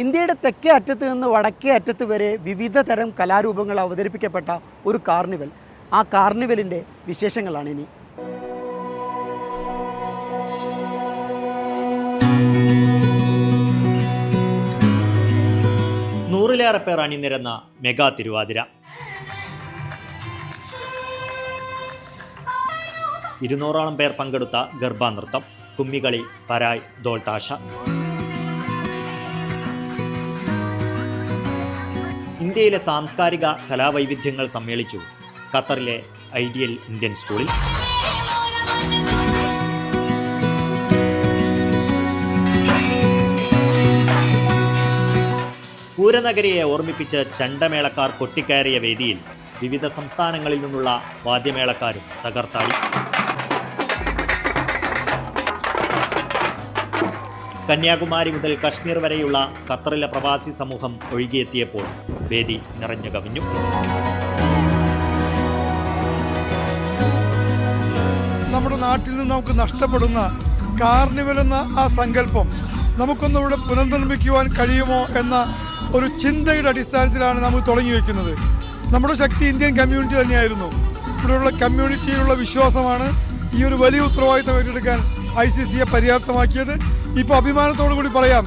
ഇന്ത്യയുടെ തെക്കേ അറ്റത്ത് നിന്ന് വടക്കേ അറ്റത്ത് വരെ വിവിധ തരം കലാരൂപങ്ങൾ അവതരിപ്പിക്കപ്പെട്ട ഒരു കാർണിവൽ. ആ കാർണിവലിൻ്റെ വിശേഷങ്ങളാണ് ഇനി. നൂറിലേറെ പേർ അണിനിരന്ന മെഗാ തിരുവാതിര, 200ഓളം പേർ പങ്കെടുത്ത ഗർഭ നൃത്തം, കുമ്മികളി, പരായ്, ദോൾതാഷ. ഇന്ത്യയിലെ സാംസ്കാരിക കലാവൈവിധ്യങ്ങൾ സമ്മേളിച്ചു ഖത്തറിലെ ഐഡിയൽ ഇന്ത്യൻ സ്കൂളിൽ. പൂരനഗരിയെ ഓർമ്മിപ്പിച്ച് ചെണ്ടമേളക്കാർ കൊട്ടിക്കയറിയ വേദിയിൽ വിവിധ സംസ്ഥാനങ്ങളിൽ നിന്നുള്ള വാദ്യമേളക്കാരും തകർത്താടി. കന്യാകുമാരി മുതൽ കശ്മീർ വരെയുള്ള ഖത്തറിലെ പ്രവാസി സമൂഹം ഒഴുകിയെത്തിയപ്പോൾ വേദി നിറഞ്ഞു കവിഞ്ഞു. നമ്മുടെ നാട്ടിൽ നിന്ന് നമുക്ക് നഷ്ടപ്പെടുന്ന കാർണിവൽ എന്ന ആ സങ്കല്പം നമുക്കൊന്നിവിടെ പുനർനിർമ്മിക്കുവാൻ കഴിയുമോ എന്ന ഒരു ചിന്തയുടെ അടിസ്ഥാനത്തിലാണ് നമ്മൾ തുടങ്ങി വയ്ക്കുന്നത്. നമ്മുടെ ശക്തി ഇന്ത്യൻ കമ്മ്യൂണിറ്റി തന്നെയായിരുന്നു. ഇവിടെയുള്ള കമ്മ്യൂണിറ്റിയിലുള്ള വിശ്വാസമാണ് ഈ ഒരു വലിയ ഉത്തരവാദിത്തം ഏറ്റെടുക്കാൻ ICCയെ പര്യാപ്തമാക്കിയത്. ഇപ്പോൾ അഭിമാനത്തോടു കൂടി പറയാം,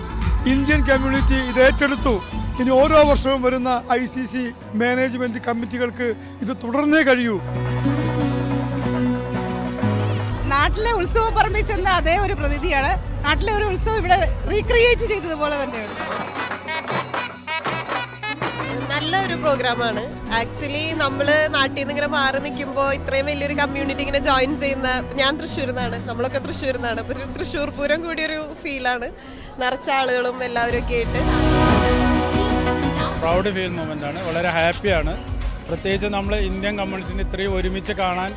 ഇന്ത്യൻ കമ്മ്യൂണിറ്റി ഇത് ഏറ്റെടുത്തു. ഇനി ഓരോ വർഷവും വരുന്ന ICC മാനേജ്മെന്റ് കമ്മിറ്റികൾക്ക് ഇത് തുടർന്നേ കഴിയൂ. നാട്ടിലെ ഉത്സവ പറമ്പിൽ ചെന്ന അതേ ഒരു പ്രതീതിയാണ്. നാട്ടിലെ ഒരു ഉത്സവം ഇവിടെ റീക്രിയേറ്റ് ചെയ്തതുപോലെ തന്നെയാണ്. നല്ലൊരു പ്രോഗ്രാമാണ്. ആക്ച്വലി നമ്മൾ നാട്ടിൽ നിന്ന് ഇങ്ങനെ മാറി നിൽക്കുമ്പോൾ ഇത്രയും വലിയൊരു കമ്മ്യൂണിറ്റി ഇങ്ങനെ ജോയിൻ ചെയ്യുന്ന, ഞാൻ തൃശ്ശൂരിന്നാണ്, നമ്മളൊക്കെ തൃശ്ശൂരിന്നാണ്, അപ്പോൾ ഒരു തൃശ്ശൂർ പൂരം കൂടിയൊരു ഫീലാണ്. നിറച്ച ആളുകളും എല്ലാവരും ഒക്കെ ആയിട്ട് പ്രൗഡ് ഫീൽ മൊമെൻ്റ് ആണ്. വളരെ ഹാപ്പിയാണ്. പ്രത്യേകിച്ച് നമ്മൾ ഇന്ത്യൻ കമ്മ്യൂണിറ്റിനെ ഇത്രയും ഒരുമിച്ച് കാണാൻ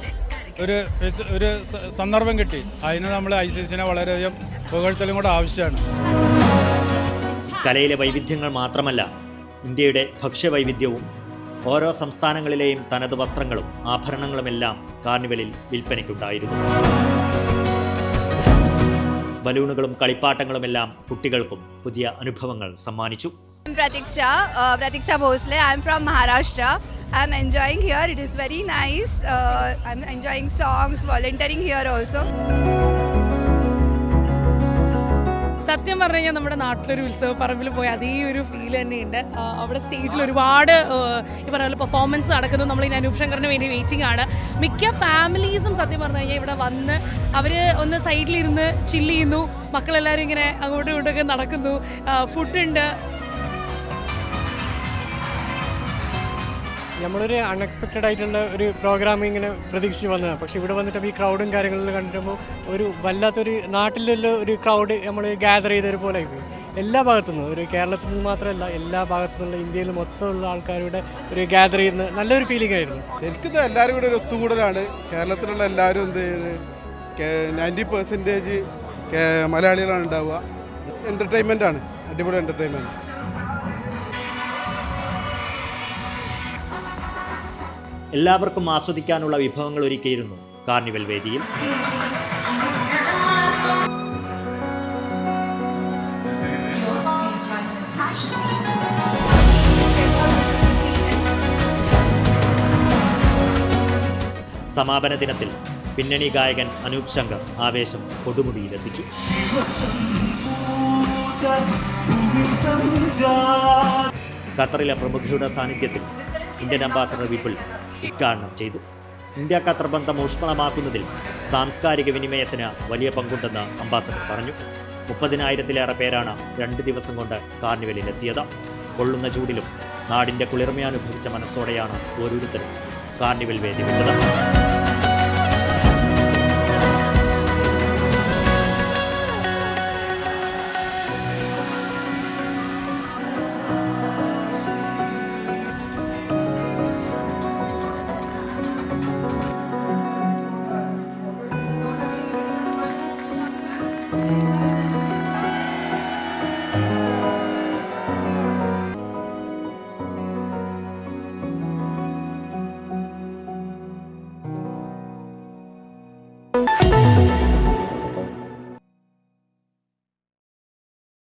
ഒരു സന്ദർഭം കിട്ടി. അതിന് നമ്മൾ ICCനെ വളരെയധികം പുകഴ്ത്തലും കൂടെ ആവശ്യമാണ്. കലയിലെ വൈവിധ്യങ്ങൾ മാത്രമല്ല, ഇന്ത്യയുടെ ഭക്ഷ്യവൈവിധ്യവും ഓരോ സംസ്ഥാനങ്ങളിലെയും തനത് വസ്ത്രങ്ങളും ആഭരണങ്ങളുമെല്ലാം കാർണിവലിൽ വിൽപ്പനയ്ക്കുണ്ടായിരുന്നു. ബലൂണുകളും കളിപ്പാട്ടങ്ങളുമെല്ലാം കുട്ടികൾക്കും പുതിയ അനുഭവങ്ങൾ സമ്മാനിച്ചു. Pratiksha Bhosle. I'm from Maharashtra. I'm enjoying here. It is very nice. I'm enjoying songs, volunteering here also. സത്യം പറഞ്ഞു കഴിഞ്ഞാൽ നമ്മുടെ നാട്ടിലൊരു ഉത്സവ പറമ്പിൽ പോയി അതേ ഒരു ഫീൽ തന്നെയുണ്ട്. അവിടെ സ്റ്റേജിൽ ഒരുപാട് ഈ പറഞ്ഞ പോലെ പെർഫോമൻസ് നടക്കുന്നത്. നമ്മൾ ഇനി അനൂപ് ശങ്കറിന് വേണ്ടി വെയിറ്റിംഗ് ആണ്. മിക്ക ഫാമിലീസും സത്യം പറഞ്ഞു കഴിഞ്ഞാൽ ഇവിടെ വന്ന് അവർ ഒന്ന് സൈഡിലിരുന്ന് ചില്ല് ചെയ്യുന്നു. മക്കളെല്ലാവരും ഇങ്ങനെ അങ്ങോട്ടും ഇങ്ങോട്ടൊക്കെ നടക്കുന്നു. ഫുഡുണ്ട്. നമ്മളൊരു അൺഎക്സ്പെക്റ്റഡ് ആയിട്ടുള്ള ഒരു പ്രോഗ്രാം ഇങ്ങനെ പ്രതീക്ഷിച്ച് വന്നതാണ്. പക്ഷേ ഇവിടെ വന്നിട്ട് ഈ ക്രൗഡും കാര്യങ്ങളും കണ്ടിട്ടുമ്പോൾ ഒരു വല്ലാത്തൊരു നാട്ടിലുള്ള ഒരു ക്രൗഡ് നമ്മൾ ഗ്യാദർ ചെയ്തൊരു പോലെ ആയിപ്പോയി. എല്ലാ ഭാഗത്തുനിന്നും, ഒരു കേരളത്തിൽ നിന്ന് മാത്രമല്ല, എല്ലാ ഭാഗത്തുനിന്നുള്ള ഇന്ത്യയിൽ മൊത്തമുള്ള ആൾക്കാരുടെ ഒരു ഗ്യാദർ ചെയ്യുന്ന നല്ലൊരു ഫീലിംഗ് ആയിരുന്നു. ശരിക്കും എല്ലാവരും കൂടെ ഒരു ഒത്തുകൂടലാണ്. കേരളത്തിലുള്ള എല്ലാവരും 90% മലയാളികളാണ് ഉണ്ടാവുക. എൻ്റർടൈൻമെൻ്റ് ആണ്, അടിപൊളി എൻ്റർടൈൻമെൻറ്റ്. എല്ലാവർക്കും ആസ്വദിക്കാനുള്ള വിഭവങ്ങൾ ഒരുക്കിയിരുന്നു കാർണിവൽ വേദിയിൽ. സമാപന ദിനത്തിൽ പിന്നണി ഗായകൻ അനൂപ് ശങ്കർ ആവേശം കൊടുമുടിയിലെത്തിച്ചു. ഖത്തറിലെ പ്രമുഖരുടെ സാന്നിധ്യത്തിൽ ഇന്ത്യൻ അംബാസഡർ വിപുൽ ഉദ്ഘാടനം ചെയ്തു. ഇന്ത്യ ഖത്തർ ബന്ധം ഊഷ്മളമാക്കുന്നതിൽ സാംസ്കാരിക വിനിമയത്തിന് വലിയ പങ്കുണ്ടെന്ന് അംബാസഡർ പറഞ്ഞു. 30,000-ലേറെ പേരാണ് 2 ദിവസം കൊണ്ട് കാർണിവലിലെത്തിയത്. കൊള്ളുന്ന ചൂടിലും നാടിൻ്റെ കുളിർമയനുഭവിച്ച മനസ്സോടെയാണ് ഓരോരുത്തരും കാർണിവൽ വേദി വിട്ടത്.